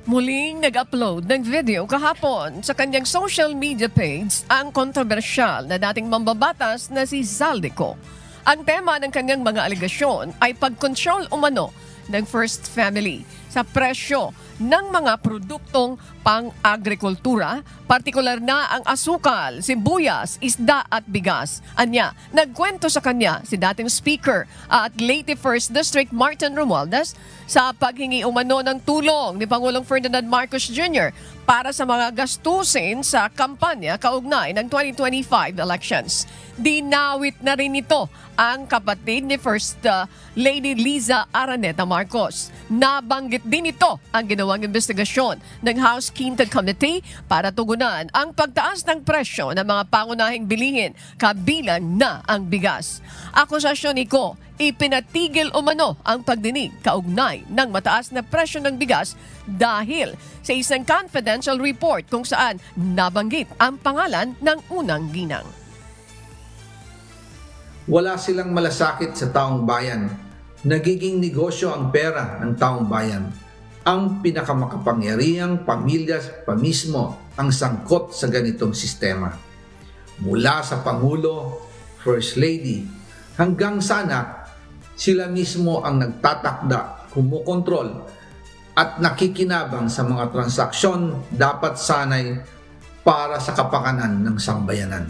Muling nag-upload ng video kahapon sa kanyang social media page ang kontrobersyal na dating mambabatas na si Zaldico. Ang tema ng kanyang mga alegasyon ay pag-control umano ng First Family sa presyo ng mga produktong pang-agrikultura, partikular na ang asukal, sibuyas, isda at bigas. Anya, nagkwento sa kanya si dating Speaker at Leyte 1st District Martin Romualdez sa paghingi umano ng tulong ni Pangulong Ferdinand Marcos Jr. para sa mga gastusin sa kampanya kaugnay ng 2025 elections. Dinawit na rin ito ang kapatid ni First Lady Liza Araneta Marcos. Nabanggit din ito ang ginawang investigasyon ng House Quinta Committee para tugunan ang pagtaas ng presyo ng mga pangunahing bilihin kabilang na ang bigas. Akusasyon nito, ipinatigil umano ang pagdinig kaugnay ng mataas na presyo ng bigas dahil sa isang confidential report kung saan nabanggit ang pangalan ng unang ginang. Wala silang malasakit sa taong bayan. Nagiging negosyo ang pera ng taong bayan. Ang pinakamakapangyarihang pamilya pa mismo ang sangkot sa ganitong sistema. Mula sa Pangulo, First Lady, hanggang sa anak, sila mismo ang nagtatakda, kumukontrol at nakikinabang sa mga transaksyon dapat sanay para sa kapakanan ng sambayanan.